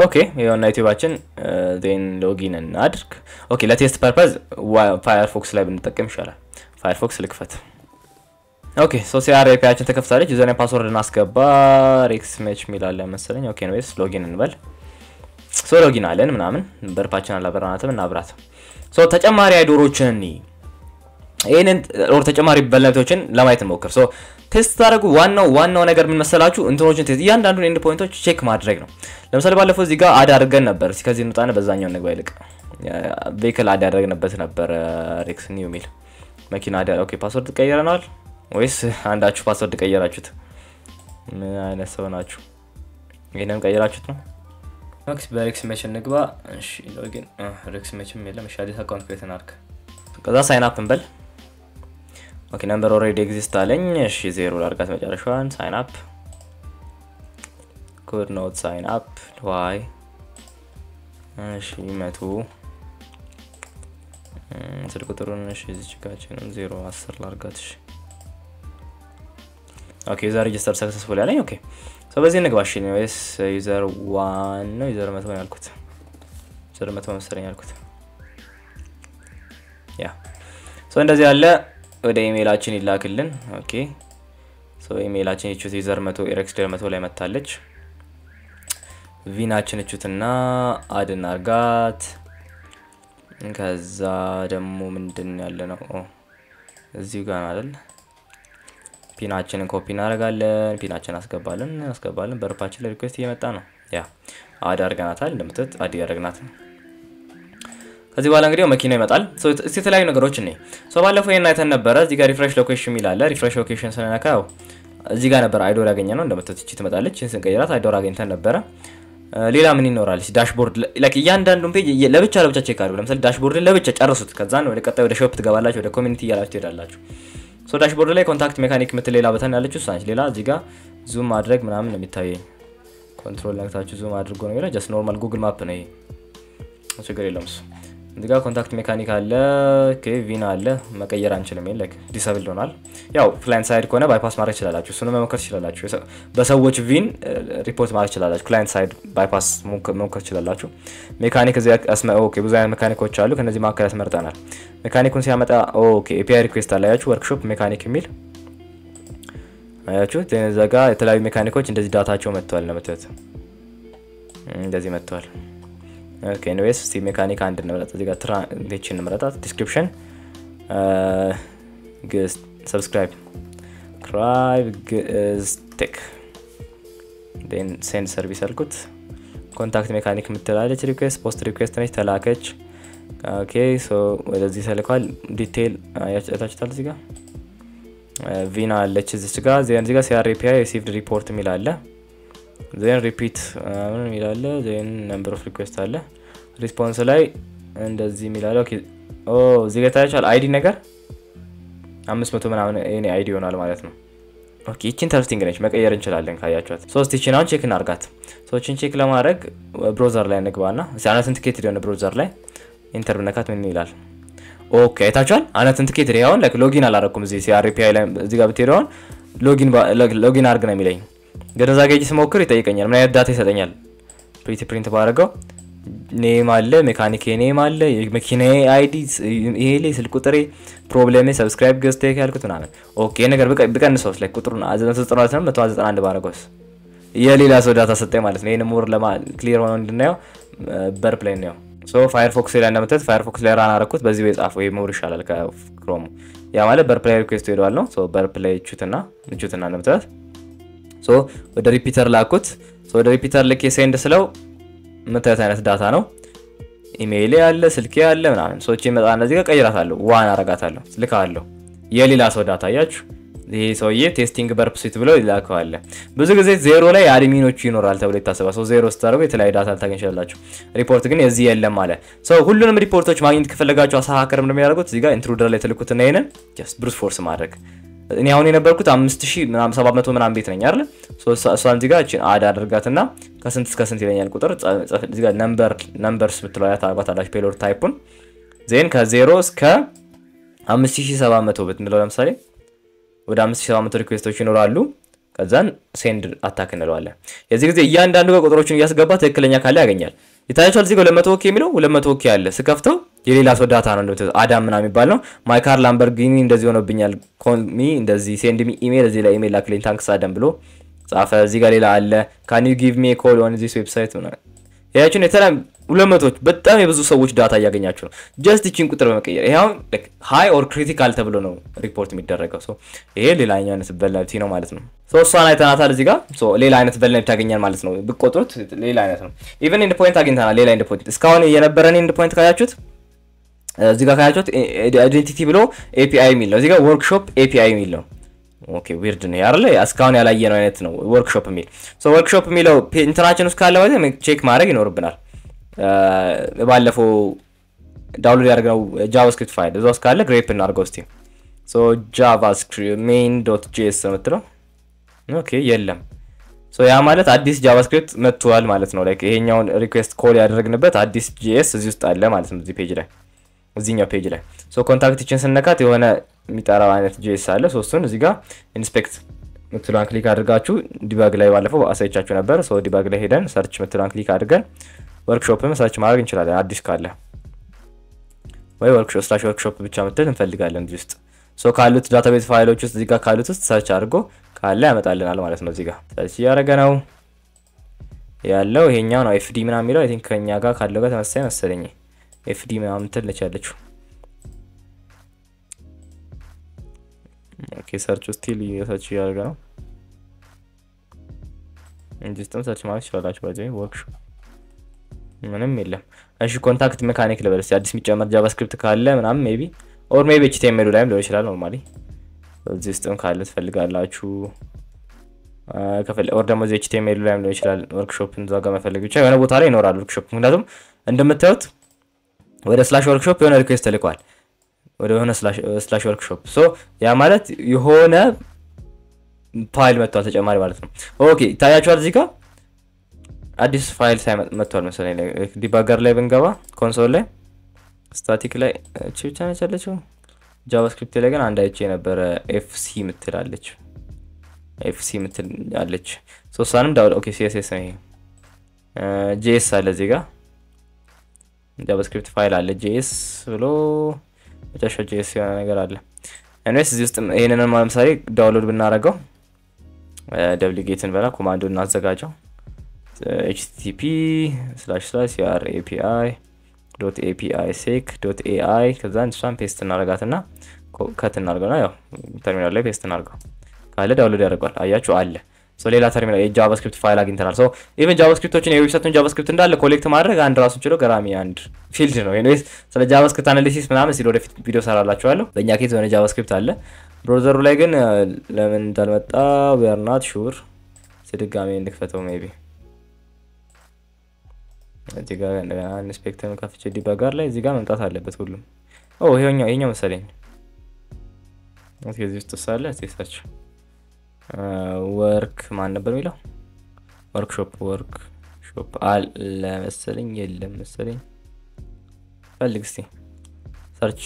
ኦኬ የሆነ ዩቲዩባችን then ሎጊን እናድርግ ኦኬ ለቴስት ፐርፐዝ ፋየርፎክስ ላይ ብንጠቀም ይሻላል ፋየርፎክስ ልክፈት ኦኬ ሶ CRAPI ችን ተከፍታለች ዩዘርኔም ፓስወርድ እናስገባ ሬክስሜች ሚላል መሰለኝ ኦኬ ነውስ ሎጊን እንበል ሶ ሎጊን አለን ምናምን በርፓችን አላበራናትም እናብራት ሶ ተጨማሪ አይዶሮችን ይሄንን ኦር ተጨማሪ በለቶችን ለማየት እንሞክር ሶ ቴስት ታደርጉ ዋናው ነገር ምን መሰላችሁ እንትኖችን ቴስት ያንዳንዱን ኤንድ ፖይንቶች ቼክ ማድረግ ነው ለምሳሌ ባለፈው እዚህ ጋር አድ አድርገን ነበር ከዚህ እንጣና በዛኛው ነገር ይልቅ ቬሂክል አድ አድርገንበት ነበር ሬክስ ኒው ሚል መኪና አድ ኦኬ ፓስወርድ ቀይረናል ወይስ አንዳችሁ ፓስወርድ ቀይራችሁት ምን አይነት ሰው ናችሁ ይሄንን ቀይራችሁት ነው ማክስ በሬክስ ሜች እንግባ እሺ ሎጊን ሬክስ ሜችም የለም እሺ አዲስ አካውንት ክሬት እናድርግ ከዛ ሳይን አፕ እንበል ኦኬ ነምበር ኦሬዲ ኤግዚስት አለኝ እሺ 0 ላርጋት መጨረሻዋን ሳይን አፕ could not sign up why እሺ መቶ ስልክ ቁጥሩን እሺ እዚህ ጋር 010 ላርጋት እሺ ኦኬ ዩዘር ሬጂስተር ሰክሰስፉል ያለኝ ኦኬ ሶ በዚህ እንግባሽ ኤኒዌይስ ዩዘር 1 ነው ዩዘር 100 ነው ያልኩት ዩዘር 100 መሰለኝ ያልኩት ያ ሶ እንደዚህ ያለ ወደ ኢሜይላችን ይላክልን ኦኬ ሶ ኢሜይላችን እቺ ዩዘር 100 ኤሬክስደር 100 ላይ መጣለች ቪናችን እቹትና አድና አርጋት ከዛ ደግሞ ምንድን ያለ ነው እዚሁ ጋር አይደል ፒናችንን ኮፒ እናደርጋለን ፒናችንን አስገባለን በርፓችን ላይ ሪኩዌስት እየመጣ ነው ያ አድ አርጋናታል እንደምትት አድ ያደርግናት ከዚህ በኋላ እንግዲህ መኪናው ይመጣል ሶ እስቲ የተለያዩ ነገሮች እኔ ሶ ባለፈው አይተን ነበር እዚህ ጋር ሪፍሬሽ ሎኬሽን ይላል ሪፍሬሽ ሎኬሽን ስለነካው እዚህ ጋር ነበር አይዶር ያገኘነው እንደምትት እቺ ትመጣለች እቺን ስንቀይራት አይዶር አገኝተን ነበር ሌላ ምን ይኖራል ዳሽቦርድ ላይክ እያንዳንዱን ፔጅ ለብቻ ቼክ አድርጉ ለምሳሌ ዳሽቦርድን ለብቻ ጨርሱት ከዛ ነው ወደ ቀጣይ ወደ ሾፕ ትገባላችሁ ወደ ኮሚኒቲ ያላችሁ ትሄዳላችሁ ሶ ዳሽቦርድ ላይ ኮንታክት ሜካኒክ ምትሌላ በተን ያለችው ሳንች ሌላ እዚህ ጋር ዙም ማድረግ ምናምን ነው የሚታየኝ ኮንትሮል ነክታችሁ ዙም አድርጎ ነው ይላል ጀስት ኖርማል ጉግል ማፕ ነው ይሄ ችግር የለውም እዚህ ጋር ኮንታክት ሜካኒክ አለ ኦኬ ቪና አለ መቀየር አንችልም ላይክ ዲሰብል ሆናል ያው ክላይንት ሳይድ ከሆነ ባይፓስ ማድረግ ይችላልላችሁ እሱን መሞከር ይችላልላችሁ በሰዎች ቪን ሪፖርት ማድረግ ይችላልላችሁ ክላይንት ሳይድ ባይፓስ መሞከር ይችላልላችሁ ሜካኒክ እዚህ ኦኬ ብዙ አይነት ሜካኒኮች አሉ ከነዚህ ማከለ ያስመርጣናል ሜካኒኩን ሲያመጣ ኦኬ ኤፒአይ ሪኩዌስት አላያችሁ ወርክሾፕ ሜካኒክ የሚል አያችሁ ተነዛጋ የተለያዩ ሜካኒኮች እንደዚህ ዳታቸው መጥቷል ለምትት እንደዚህ መጥቷል ኦኬ ኤኒዌይስ ስቲ ሜካኒክ አንድ እንመረጥ እዚህ ጋር ትራንዚሽን እንመረጣት ዲስክሪፕሽን ሰብስክራይብ ቴክ then send service አልኩት ኮንታክት ሜካኒክ ምትላለች ሪኩዌስት ፖስት ሪኩዌስት ነች ተላከች ኦኬ ሶ ወደዚህ ተልኳል ዲቴል አያችሁታል እዚህ ጋር ቪና አለች እዚህ ጋር እዚህ ጋር ሲአርፒአይ ሪሲቭድ ሪፖርት ሚል አለ then repeat ምን ይላል then number of request አለ ሪስፖንስ ላይ እንደዚህ ሚላል ኦኬ እዚህ ጋር ታያችኋል አይዲ ነገር 500 ምናምን እኔ አይዲ ሆናል ማለት ነው ኦኬ እቺ ኢንተረስቲንግ ነች መቀየር እንችላለን ካያችኋት ሶስት እቺ ነው ቼክ እናርጋት ሶ እቺን ቼክ ለማድረግ ብራውዘር ላይ እንግባና አውተንቲኬትድ የሆነ ብራውዘር ላይ ኢንተር ብነካት ምን ይላል ኦኬ አይታችኋል አውተንቲኬትድ ያውን ላይክ ሎጊን አላረኩም እዚህ ሲአርፒአይ ላይ እዚህ ጋር ብትሄዱን ሎጊን አርግ ነው የሚለኝ ገደዛ ጋር ስሞክር ይጠይቀኛል ምን አይነት ዳታ ይሰጠኛል ፕሪንት ባረጋው ኔም አለ ሜካኒክ ኔም አለ የመኪናዬ አይዲ ይሄ ላይ ስልክ ቁጥሬ ፕሮብሌም ሰብስክራይብ ገስቴክ ያልኩት ምናምን ኦኬ ነገር በቀንሰውስ ላይ ቁጥሩን 991 ባረጋውስ የሌላ ሰው ዳታ ሰጠኝ ማለት ነው ይሄን ሞር ለማ ክሊር ሆኖ እንድናየው በርፕሌን ነው ሶ ፋየርፎክስ ላይ እንደምትት ፋየርፎክስ ላይ ራን አረኩት በዚህ ወይ ጻፈው ይሄ ሞር ይሻላል ከክሮም ያ ማለት በርፕሌይ ሪኩዌስት ይደዋል ነው ሶ በርፕሌይ ቹትና እንደምትት ሶ ወደ ሪፒተር ላኩት ሶ ወደ ሪፒተር ልኬ ሴንድ ስለው መታየት አይነት ዳታ ነው ኢሜይል ያለ ስልክ ያለ ምናምን ሶ እቺ መጣና እዚህ ጋር ቀይራታለሁ ዋን አረጋታለሁ ልካለሁ የሌላ ሰው ዳታ ያያችሁ ይሄ ሰውዬ ቴስቲንግ በርፕ ሲት ብሎ ይላካዋል ብዙ ጊዜ ዜሮ ላይ አድሚኖች ይኖራል ተብሎ ይታሰባል ሶ ዜሮ ስታረጉ የተለያየ ዳታ ታገኛላችሁ ሪፖርት ግን የዚህ የለም ማለት ሶ ሁሉንም ሪፖርቶች ማግኘት ከፈለጋችሁ አሳሃከርም ነው የሚያደርጉት እዚህ ጋር ኢንትሩደር ላይ ተልኩትና ይሄንን ጀስት ብሩት ፎርስ ማድረግ እኔ አሁን የነበርኩት 5000 ምናምን 700 ምናምን ቤት ነኝ አይደል ሶ እሷን እዚህ ጋር እቺ አድ አድርጋትና ከስንት እስከ ስንት ይለኛል ቁጥር እዚህ ጋር ነምበርስ ብትለው ያታባታላችሁ ፔሎድ ታይፑን ዜን ከ0 እስከ 5700 ብትለው ለምሳሌ ወደ 5700 ሪኩዌስቶች ይኖራሉ ከዛን ሴንድ አታክ እንለዋለን የዚህ ጊዜ እያንዳንዱ ቁጥሮችን እያስገባ ትክክለኛ ካለ ያገኛል ይታያችኋል እዚህ ጋር 200 ኦኬ የሚለው 200 ኦኬ አለ ስከፍተው የሌላ ሰው ዳታ ነው እንደው አዳም ምናምን የሚባል ነው ማይ ካር ላምበርጊኒ እንደዚህ ሆኖብኛል ኮሚ እንደዚህ ሴንድ ሚ ኢሜል እዚህ ላይ ኢሜል ላክልኝ ታንክስ አዳም ብሎ ጻፈ እዚህ ጋር ሌላ አለ ካን ዩ ጊቭ ሚ ኤ ኮል ኦን ዚስ ዌብሳይት ነው ያያችሁ የተላም 200 በጣም የብዙ ሰዎች ዳታ ያገኛችሁ ነው ጀስት እቺን ቁጥር በመቀየር ይሄው ሃይ ኦር ክሪቲካል ተብሎ ነው ሪፖርት የሚደረገው ሶ ይሄ ሌላኛው አይነት ቨልነራቢሊቲ ነው ማለት ነው ሶ እሷን አይተናታል እዚህ ጋር ሶ ሌላ አይነት ቨልነራቢሊቲ ታገኛል ማለት ነው ብቆጥሩት ሌላ አይነት ነው ኢቭን ኢንድ ፖይንት አግኝተናል ሌላ ኢንድ ፖይንት እስካሁን የነበረን ኢንድ ፖይንት ካያችሁት እዚህ ጋር ካያችሁት አይደንቲቲ ብሎ ኤፒአይ ሚል ነው እዚህ ጋር ወርክሾፕ ኤፒአይ ሚል ነው ኦኬ ዊርድ ነው ያርለ እስካሁን ያላየነው አይነት ነው ወርክሾፕ ሚል ሶ ወርክሾፕ ሚለው ኢንተራክሽን ውስጥ ካለ ማለት ቼክ ማድረግ ይኖርብናል ባለፈው ዳውንሎድ ያደርገው ጃቫስክሪፕት ፋይል እዛው ካለ ግሬፕ እናርገው እስቲ ሶ javascript main.js ነው ኦኬ የለም ሶ ያ ማለት አዲስ ጃቫስክሪፕት መጥቷል ማለት ነው ላይክ ይሄኛውን ሪኩዌስት ኮል ያደረግንበት አዲስ ጂኤስ እዚህ ውስጥ አለ ማለት ነው እዚህ ፔጅ ላይ እዚህኛው ፔጅ ላይ ሶ ኮንታክትችን ስንነካት የሆነ የሚጠራው አይነት ጂኤስ አለ ሶ እሱን እዚህ ጋር ኢንስፔክት ምትሏን ክሊክ አድርጋችሁ ዲባግ ላይ ባለፈው አሳይቻችሁ ነበር ሶ ዲባግ ላይ ሄደን ሰርች ምትሏን ክሊክ አድርገን ወርክሾፕን ሰርች ማድረግ እንችላለን አዲስ ካለ ወይ workshop ብቻ ምትል እንፈልጋለን እዚህ ውስጥ ሶ ካሉት ዳታቤዝ ፋይሎች ውስጥ እዚህ ጋር ካሉት ውስጥ ሰርች አድርጎ ካለ ያመጣልናል ማለት ነው እዚህ ጋር ሰርች ያደረገ ነው ያለው ይሄኛው ነው fd ምናምን የሚለው አይ ቲንክ ከኛ ጋር ካለው ጋር ተመሳሳይ መሰለኝ fd ምናምን ትልች ያለችው ኦኬ ሰርች ስቲል ሰርች ያደርጋ ነው እንዲስተም ሰርች ማለት ይችላልላችሁ ባይዘይ ወርክሾፕ ምንም የለም እሺ ኮንታክት ሜካኒክ ለበለስ አዲስ የሚጨመር ጃቫስክሪፕት ካለ ምናምን ሜቢ ኦር ሜቢ html ላይም ሊሆን ይችላል ኖርማሊ እዚህ ውስጥም ካለ ትፈልጋላችሁ ከፈለ ኦር ደግሞ እዚህ html ላይም ሊሆን ይችላል ወርክሾፕን ዛጋ መፈለግ ብቻ የሆነ ቦታ ላይ ይኖራል ወርክሾፕ ምክንያቱም እንደምታዩት ወደ /workshop የሆነ ሪኩዌስት ተልኳል ወደ የሆነ /workshop ሶ ያ ማለት የሆነ ፋይል መጥቷል ተጨማሪ ማለት ነው ኦኬ ታያችኋል እዚህ ጋር አዲስ ፋይል መጥቷል መሰለኝ ዲባገር ላይ ብንገባ ኮንሶል ላይ ስታቲክ ላይ እቺ ብቻ ነች ያለችው ጃቫስክሪፕት ላይ ግን አንድ አይቼ ነበር fc ምትላለች fc ምትላለች ሶ ሳንም ዳውል ኦኬ css ነው js አለ እዚህ ጋር ጃቫስክሪፕት ፋይል አለ js ብሎ መጨረሻ js የሆነ ነገር አለ እነሱ እዚህ ውስጥ ይሄንን ለምሳሌ ዳውንሎድ ብናረጋው wget በላ ኮማንዱን እናዘጋጀው http://crapi.api.sec.ai ከዛን እሷን ፔስት እናረጋትና ከት እናርገውና ያው ተርሚናል ላይ ፔስት እናርገው ካለ ዳውንሎድ ያደርጋል አያችሁ አለ ሶ ሌላ ተርሚናል የጃቫስክሪፕት ፋይል አግኝተናል ሶ ኢቭን ጃቫስክሪፕቶችን የዌብሳይቱን ጃቫስክሪፕት እንዳለ ኮሌክት ማድረግ አንድ ራሱን ችሎ ገራሚ አንድ ፊልድ ነው ኤኒዌይስ ስለ ጃቫስክሪፕት አናሊሲስ ምናምን ሲል ወደፊት ቪዲዮ ሰራላችኋለሁ በእኛ ኬዝ የሆነ ጃቫስክሪፕት አለ ብራውዘሩ ላይ ግን ለምን እንዳልመጣ we are not sure ስለድጋሚ እንክፈተው ሜቢ እዚህ ጋር እንደገና ኢንስፔክተር ከፍቼ ዲባገር ላይ እዚህ ጋር መምጣት አለበት ሁሉም ይሄኛው መሰለኝ እዚህ ውስጥ ሳለ ሰርች ወርክ ማን ነበር የሚለው ወርክሾፕ አለ መሰለኝ የለም መሰለኝ ፈልግ እስቲ ሰርች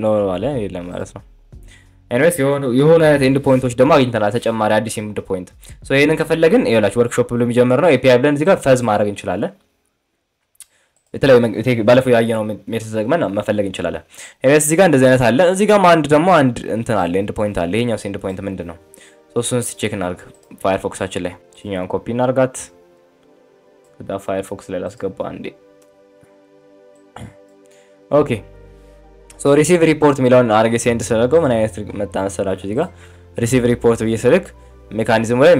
ኖ አለ የለም ማለት ነው ኤኒዌይስ የሆነ ኤንድ ፖይንቶች ደግሞ አግኝተናል ተጨማሪ አዲስ ኤንድ ፖይንት ሶ ይሄንን ከፈለግን ይኸውላችሁ ወርክሾፕ ብሎ የሚጀምር ነው API ብለን እዚህ ጋር ፈዝ ማድረግ እንችላለን የተለያዩ ባለፈው ያየነው ሜተድ ተጠቅመን መፈለግ እንችላለን ኤኒዌይስ እዚህ ጋር እንደዚህ አይነት አለ እዚህ ጋር አንድ ደግሞ አንድ እንትን አለ ኤንድ ፖይንት አለ ይሄኛው ኤንድ ፖይንት ምንድነው ሶ እሱን ቼክ እናርግ ፋየርፎክሳችን ላይ እኛን ኮፒ እናርጋት ወደ ፋየርፎክስ ላይ ላስገባ አንዴ ኦኬ ሶ ሪሲቭ ሪፖርት ሚላውን አርጌ ሴንድ ስለገው ምን አይነት መጣ መሰላችሁ እዚህ ጋር ሪሲቭ ሪፖርት በየሰልክ ሜካኒዝም ወይ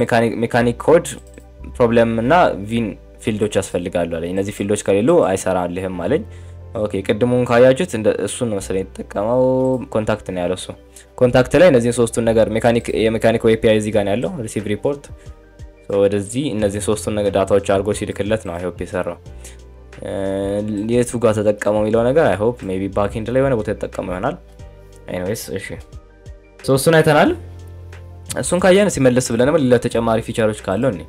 ሜካኒክ ኮድ ፕሮብለም እና ቪን ፊልዶች ያስፈልጋሉ አለኝ እነዚህ ፊልዶች ከሌሉ አይሰራልህም አለኝ ኦኬ ቅድሙን ካያችሁት እሱን ነው መሰለኝ ተጠቀመው ኮንታክት ነው ያለው እሱ ኮንታክት ላይ እነዚህ ሶስቱን ነገር የሜካኒክ API እዚህ ጋር ነው ያለው ሪሲቭ ሪፖርት ሶ ወደዚህ እነዚህ ሶስቱን ነገር ዳታዎች አርጎ ሲልክለት ነው አይ ሆፕ ይሰራው የቱ ጋር ተጠቀመው የሚለው ነገር አይ ሆፕ ሜቢ ባክ ኤንድ ላይ የሆነ ቦታ ተጠቀመው ይሆናል ኤኒዌይስ እሺ ሶ እሱን አይተናል እሱን ካየን ሲመለስ ብለንም ለተጨማሪ ፊቸሮች ካለው እኔ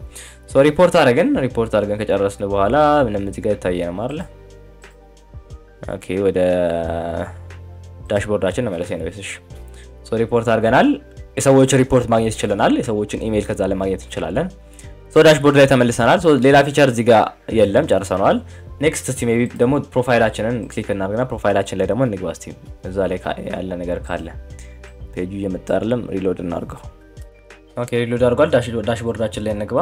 ሶ ሪፖርት አድርገን ከጨረስን በኋላ ምንም እዚህ ጋር ታየና ማርለ ኦኬ ወደ ዳሽቦርዳችን ነው ማለት ነው እሺ ሶ ሪፖርት አድርገናል የሰዎች ሪፖርት ማግኘት ይችላልናል የሰዎችን ኢሜል ከዛ ላይ ማግኘት እንችላለን ሶ ዳሽቦርድ ላይ ተመልሰናል ሶ ሌላ ፊቸር እዚህ ጋር የለም ጨርሰናል ኔክስት እስቲ ሜቢ ደግሞ ፕሮፋይላችንን ክሊክ እናርግና ፕሮፋይላችን ላይ ደግሞ እንግባ እስቲ እዛ ላይ ያለ ነገር ካለ ፔጁ እየመጣ አይደለም ሪሎድ እናርገው ኦኬ ሪሎድ አድርጓል ዳሽቦርዳችን ላይ እንግባ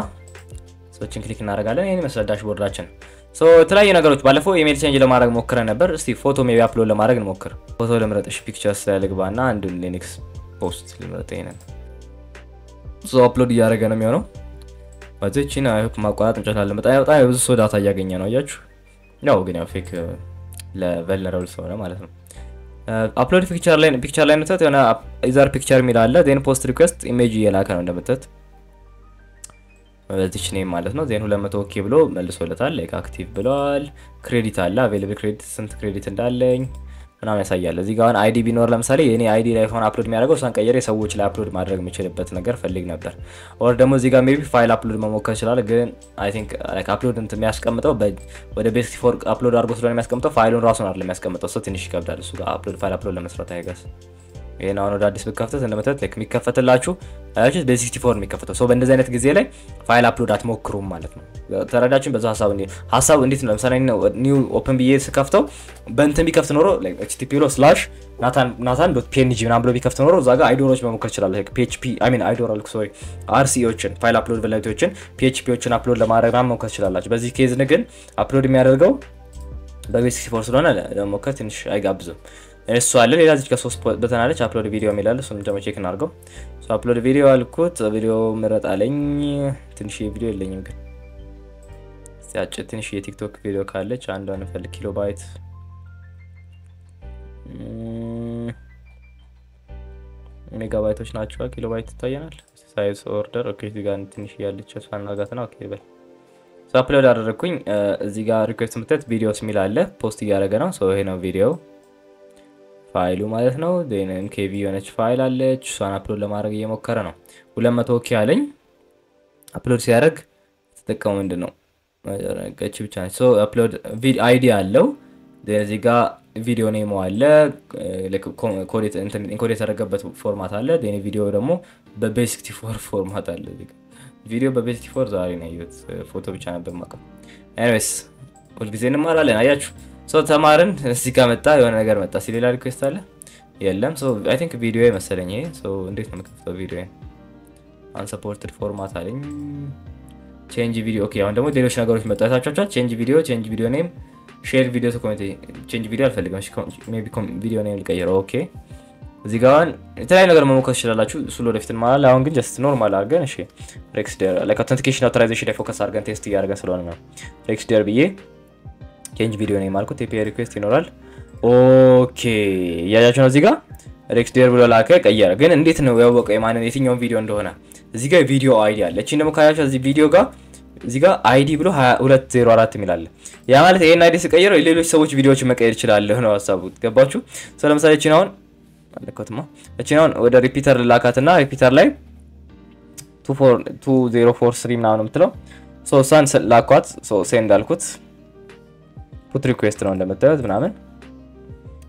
ሶችን ክሊክ እናደርጋለን ይሄን መስለ ዳሽቦርዳችን ሶ የተለያዩ ነገሮች ባለፈው ኢሜል ቼንጅ ለማድረግ ሞክረን ነበር እስቲ ፎቶ ሜቢ አፕሎድ ለማድረግ እንሞክር ፎቶ ለምረጥሽ ፒክቸርስ ላይ ልግባና አንድ ሊንክስ ፖስት ልምረጥ ይሄንን ሶ አፕሎድ እያደረገ ነው የሚሆነው ወደቺና አይሆፕ ማቋረጥ እንችላለን በጣም ብዙ ሰው ዳታ እያገኘ ነው አያችሁ ነው ግን ያው ፌክ ለቨልነራብል ሰው ነው ማለት ነው አፕሎድ ፒክቸር ላይ ነው ተተና ኢዘር ፒክቸር ሚል አለ ዜን ፖስት ሪኩዌስት ኢሜጅ እየላከ ነው እንደምትት ወደዚህ ኔም ማለት ነው ዜን 200 ኦኬ ብሎ መልሶለታል ላይክ አክቲቭ ብሏል ክሬዲት አለ አቬሌብል ክሬዲት ስንት ክሬዲት እንዳለኝ ምናምን ያሳያል እዚህ ጋር አይዲ ቢኖር ለምሳሌ የኔ አይዲ ላይ ሆነ አፕሎድ የሚያደርገው እሷን ቀየረ ሰዎች ላይ አፕሎድ ማድረግ የምችልበት ነገር ፈልግ ነበር ኦር ደግሞ እዚህ ጋር ሜቢ ፋይል አፕሎድ መሞከር ይችላል ግን አይ ቲንክ ላይክ አፕሎድ እንት የሚያስቀምጠው ወደ ቤሲክ ፎር አፕሎድ አድርጎ ስለሆነ የሚያስቀምጠው ፋይሉን ራሱን አይደለም የሚያስቀምጠው ሰው ትንሽ ይከብዳል እሱ ጋር አፕሎድ ፋይል አፕሎድ ለመስራት አይገስ ይሄን አሁን ወደ አዲስ ብከፍተት እንደምትት ላይክ የሚከፈትላችሁ አያችሁ በ64 የሚከፈተው ሶ በእንደዚህ አይነት ጊዜ ላይ ፋይል አፕሎድ አትሞክሩም ማለት ነው ተረዳችን በዛ ሐሳብ እንዴት ነው ለምሳሌ ኒው ኦፕን ብዬ ስከፍተው በእንትን ቢከፍት ኖሮ like http:/nathan.png ምናምን ብሎ ቢከፍት ኖሮ እዛ ጋር አይዶሮች መሞከር ይችላል php አይዶራል ሶሪ rcዎችን ፋይል አፕሎድ ቨላይቶችን phpዎችን አፕሎድ ለማድረግ ምናምን መሞከር ይችላልላችሁ በዚህ ኬዝ ግን አፕሎድ የሚያደርገው በቤሲክ64 ስለሆነ ለሞከር ትንሽ አይጋብዝም እሱ አለ ሌላ እዚህ ጋር 3 በተን አለች አፕሎድ ቪዲዮ የሚላል እሱን ደግሞ ቼክ እናድርገው ሶ አፕሎድ ቪዲዮ አልኩት ቪዲዮ ምረጣለኝ ትንሽ ቪዲዮ የለኝም ግን ሲያጭ ትንሽ የቲክቶክ ቪዲዮ ካለች አንዷን ፈልግ ኪሎባይት ሜጋባይቶች ናቸው ኪሎባይት ይታየናል ሳይዝ ኦርደር ኦኬ እዚህ ጋር ትንሽ ያለች እሷን አጋተና ኦኬ በል ሶ አፕሎድ አደረኩኝ እዚህ ጋር ሪኩዌስት ምትት ቪዲዮስ ሚል አለ ፖስት እያደረገ ነው ሶ ይሄ ነው ቪዲዮ ፋይሉ ማለት ነው then mkv የሆነች ፋይል አለች እሷን አፕሎድ ለማድረግ እየሞከረ ነው 200 ኦኬ አለኝ አፕሎድ ሲያደርግ ተጠቀሙ ምንድነው ገጭ ብቻ ነው ሶ አፕሎድ ቪዲዮ አይዲ አለው then እዚህ ጋር ቪዲዮ ኔም አለ like ኮድ ኢንኮድ የተደረገበት ፎርማት አለ then ቪዲዮ ደግሞ በቤሲክ64 ፎርማት አለ እዚህ ጋር ቪዲዮ በቤሲክ64 ዛሬ ነው ያዩት ፎቶ ብቻ ነበር ማቀም anyways ሁሉ ጊዜ እንማራለን አያችሁ ሶ ተማርን እዚህ ጋር መጣ የሆነ ነገር መጣ ሲሌላ ሪኩዌስት አለ የለም ሶ አይ ቲንክ ቪዲዮ መሰለኝ ይሄ ሶ እንዴት ነው የምከፍተው ቪዲዮ unsupported format አለኝ change video ኦኬ አሁን ደግሞ ሌሎች ነገሮች መጣታቻቻ change video name share video to comment change video አልፈልግም maybe video name ልቀይረው ኦኬ እዚህ ጋር የተለያየ ነገር መሞከር ይችላልላችሁ ሱሎ ለፍትን ማለት አሁን ግን just normal አድርገን እሺ rexder like authentication authorization ላይ ፎከስ አድርገን ቴስት እያደረገን ስለሆነ ነው rexder ብዬ change video name አልኩት API request ይኖራል ኦኬ ያያችሁ ነው እዚህ ጋር rexder ብሎ ላከ ቀየረ ግን እንዴት ነው ያወቀው የማንን የትኛው ቪዲዮ እንደሆነ እዚህ ጋር ቪዲዮ አይዲ አለ እቺ ደግሞ ካያችሁ እዚህ ቪዲዮ ጋር እዚህ ጋር አይዲ ብሎ 2204 ይላል ያ ማለት ይሄን አይዲ ሲቀየረው ሌሎች ሰዎች ቪዲዮዎችን መቀየር ይችላል ነው ሐሳቡ ገባችሁ ሶ ለምሳሌ እቺ ነው አለከተማ እቺ ነው ወደ ሪፒተር ላካትና ሪፒተር ላይ 24043 ምናምን የምትለው ሶ ሳን ላኳት ሶ ሴንድ አልኩት ፑት ሪኩዌስት ነው እንደምታዩት ምናምን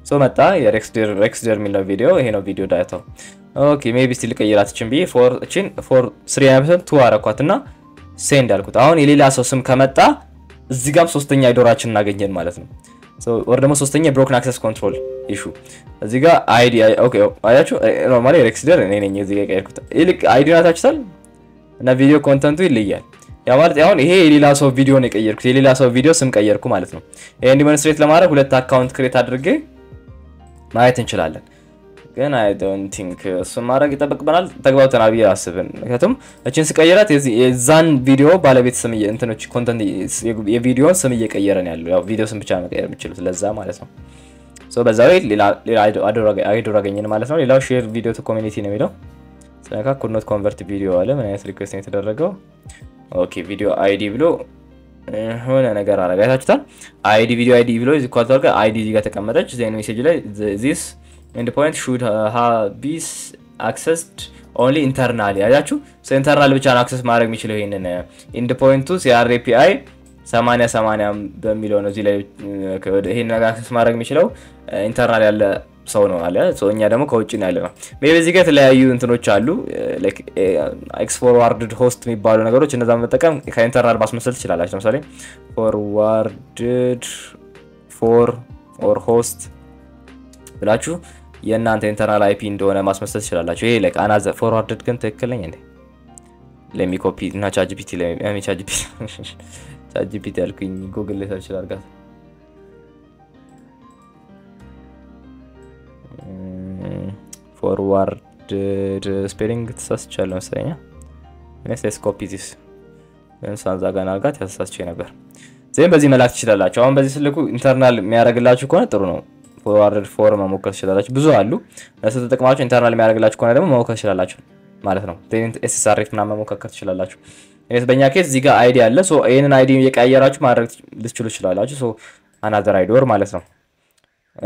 ሶ መጣ የሬክስደር የሚለው ቪዲዮ ይሄ ነው ቪዲዮ ዳታው ኦኬ ሜቢ ስቲል ቀይራት እቺን ቢ ፎር 3% 2 አረኳትና ሴንድ አልኩት አሁን የሌላ ሰው ስም ከመጣ እዚህ ጋር ሶስተኛ አይዶራችን እናገኘን ማለት ነው ሶ ወር ደግሞ ሶስተኛ ብሮክን አክሰስ ኮንትሮል ኢሹ እዚህ ጋር አይዲ ኦኬ አያችሁ ኖርማሊ ሬክስደር እኔ ነኝ እዚህ ጋር ቀይርኩት ይልቅ አይዲ ናታችኋል እና ቪዲዮ ኮንተንቱ ይለያል ያ ማለት አሁን ይሄ የሌላ ሰው ቪዲዮ ነው የቀየርኩት የሌላ ሰው ቪዲዮ ስም ቀየርኩ ማለት ነው ይሄን ዲሞንስትሬት ለማድረግ ሁለት አካውንት ክሬት አድርጌ ማየት እንችላለን ግን I don't think እሱ ማድረግ ይጠበቅብናል ተግባብተናል ብዬ አስብን ምክንያቱም እቺን ስቀየራት የዛን ቪዲዮ ባለቤት ስም እንትኖች ኮንተንት የቪዲዮ ስም እየቀየረን ያለው ያው ቪዲዮ ስም ብቻ መቀየር የምችሉት ለዛ ማለት ነው ሶ በዛው ሌላ አዶራገኝን ማለት ነው ሌላው ሼር ቪዲዮ ቱ ኮሚኒቲ ነው የሚለው ስለካ could not convert video አለ ምን አይነት ሪኩዌስት ነው የተደረገው ኦኬ ቪዲዮ አይዲ ብሎ ሆነ ነገር አረጋታችሁታል አይዲ ቪዲዮ አይዲ ብሎ እዚህ ኳልተር ጋር አይዲ እዚህ ጋር ተቀመጠች ዜን ሜሴጅ ላይ this endpoint should be accessed only internally አያችሁ ሶ ኢንተርናል ብቻ ነው አክሰስ ማድረግ የሚችለው ይሄንን endpoint CRAPI 8080 በሚለው ነው እዚህ ላይ ይሄን ነገር አክሰስ ማድረግ የሚችለው ኢንተርናል ያለ ሰው ነው አለ ሶ እኛ ደግሞ ከውጭ ነው ያለው ሜቢ እዚህ ጋር የተለያዩ እንትኖች አሉ ላይክ ኤክስ ፎርዋርድድ ሆስት የሚባሉ ነገሮች እነዛን መጠቀም ከኢንተርናል ማስመሰል ይችላልላችሁ ለምሳሌ ፎርዋርድድ ፎር ኦር ሆስት ብላችሁ የእናንተ ኢንተርናል አይፒ እንደሆነ ማስመሰል ይችላልላችሁ ይሄ ላይክ አናዘ ፎርዋርድድ ግን ትክክለኛ እንዴ let me copy እና ChatGPT ላይ ChatGPT አልኩኝ ጉግል ላይ ሰርች አድርጋት forward spelling ተሳስቻለሁ መሰለኝ let's copy this እንሳን ዛጋና አርጋት ያሳስቼ ነበር ዘይም በዚህ መላክ ትችላላችሁ አሁን በዚህ ስልኩ ኢንተርናል የሚያደርግላችሁ ከሆነ ጥሩ ነው forward ፎርም መሞከር ትችላላችሁ ብዙ አሉ ለሰ ተጠቅማችሁ ኢንተርናል የሚያደርግላችሁ ከሆነ ደግሞ መሞከር ትችላላችሁ ማለት ነው SSRF ምናምን መሞከር ትችላላችሁ እኔስ በእኛ ኬስ እዚህ ጋር አይዲ አለ ሶ ይሄንን አይዲ እየቀያየራችሁ ማድረግ ልትችሉ ይችላልላችሁ ሶ another አይዶር ማለት ነው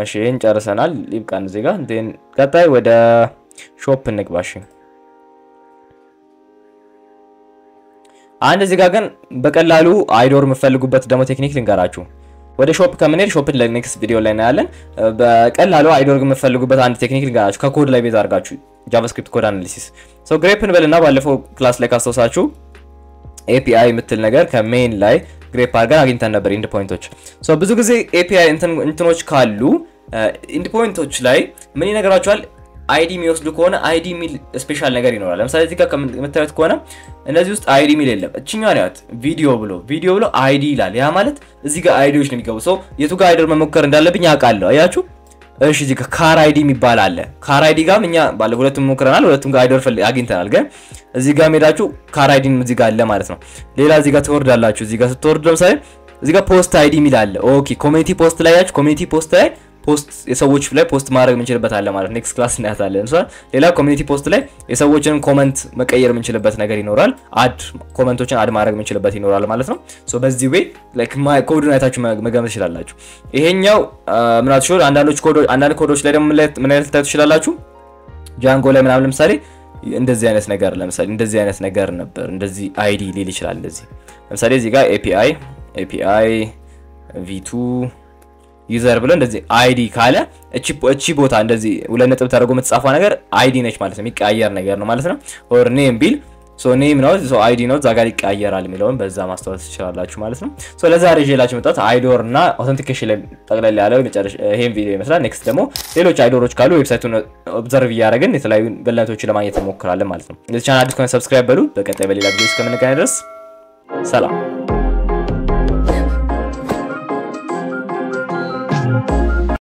እሺ ይሄን ጨርሰናል ይብቃን እዚህ ጋር then ቀጣይ ወደ ሾፕ እንግባሽ አንድ እዚህ ጋር ግን በቀላሉ አይዶር የምፈልጉበት ደግሞ ቴክኒክ ልንገራችሁ ወደ ሾፕ ከመንሄድ ሾፕን ለኔክስት ቪዲዮ ላይ እናያለን በቀላሉ አይዶር የምትፈልጉበት አንድ ቴክኒክ ልንገራችሁ ከኮድ ላይ ቤዝ አድርጋችሁ ጃቫስክሪፕት ኮድ አናሊሲስ ሶ ግሬፕን በልና ባለፈው ክላስ ላይ ካስተውሳችሁ API የምትል ነገር ከሜን ላይ ግሬፕ አድርገን አግኝተን ነበር ኢንድ ፖይንቶች ሶ ብዙ ጊዜ API እንትኖች ካሉ ኢንድ ፖይንቶች ላይ ምን ይነግራችኋል አይዲ የሚወስዱ ከሆነ አይዲ ሚል ስፔሻል ነገር ይኖራል ለምሳሌ እዚህ ጋር ከምታዩት ከሆነ እነዚህ ውስጥ አይዲ ሚል የለም እቺኛው ነው ቪዲዮ ብሎ አይዲ ይላል ያ ማለት እዚህ ጋር አይዲዎች ነው የሚገቡ ሶ የቱ ጋር አይደር መሞከር እንዳለብኝ አውቃለሁ አያችሁ እሺ እዚህ ጋር ካር አይዲ የሚባል አለ ካር አይዲ ጋር እኛ ባለ ሁለቱም ሞክረናል ሁለቱም ጋር አይደር አግኝተናል ግን እዚህ ጋር ሄዳችሁ ካር አይዲን እዚህ ጋር አለ ማለት ነው ሌላ እዚህ ጋር ትወርዳላችሁ እዚህ ጋር ስትወርዱ ለምሳሌ እዚህ ጋር ፖስት አይዲ ሚል አለ ኦኬ ኮሚኒቲ ፖስት ላይ ያችሁ ኮሚኒቲ ፖስት ላይ ፖስት የሰዎች ላይ ፖስት ማድረግ የምንችልበት አለ ማለት ኔክስት ክላስ እናያታለን እንኳን ሌላ ኮሚኒቲ ፖስት ላይ የሰዎችን ኮሜንት መቀየር የምንችልበት ነገር ይኖራል አድ ኮሜንቶችን አድ ማድረግ የምንችልበት ይኖራል ማለት ነው ሶ በዚህ ዌይ ላይክ ኮዱን አይታችሁ መገመት ይችላልላችሁ ይሄኛው ምናልባት ሹር አንዳንድ ኮዶች ላይ ደግሞ ምን አይነት ታይቱ ይችላልላችሁ ጃንጎ ላይ ምናምን ለምሳሌ እንደዚህ አይነት ነገር ነበር እንደዚህ አይዲ ሊል ይችላል እንደዚህ ለምሳሌ እዚህ ጋር API v2 ዩዘር ብሎ እንደዚህ አይዲ ካለ እቺ ቦታ እንደዚህ ሁለት ነጥብ ተደርጎ የምትጻፈው ነገር አይዲ ነች ማለት ነው የሚቀያየር ነገር ነው ማለት ነው ኦር ኔም ቢል ሶ ኔም ነው ሶ አይዲ ነው ዛጋ ይቀያየራል የሚለውን በዛ ማስተዋወቅ ትችላላችሁ ማለት ነው ሶ ለዛሬ ይዤላችሁ መጣሁት አይዶር እና አውተንቲኬሽን ላይ ጠቅላላ ያለው መጨረሻ ይሄን ቪዲዮ ይመስላል ኔክስት ደግሞ ሌሎች አይዶሮች ካሉ ዌብሳይቱን ኦብዘርቭ እያደረግን የተለያዩ በላቶችን ለማግኘት እንሞክራለን ማለት ነው ለዚህ ቻናል አዲስ ከሆነ ሰብስክራይብ በሉ በቀጣይ በሌላ ቪዲዮ እስከምንገናኝ ድረስ ሰላም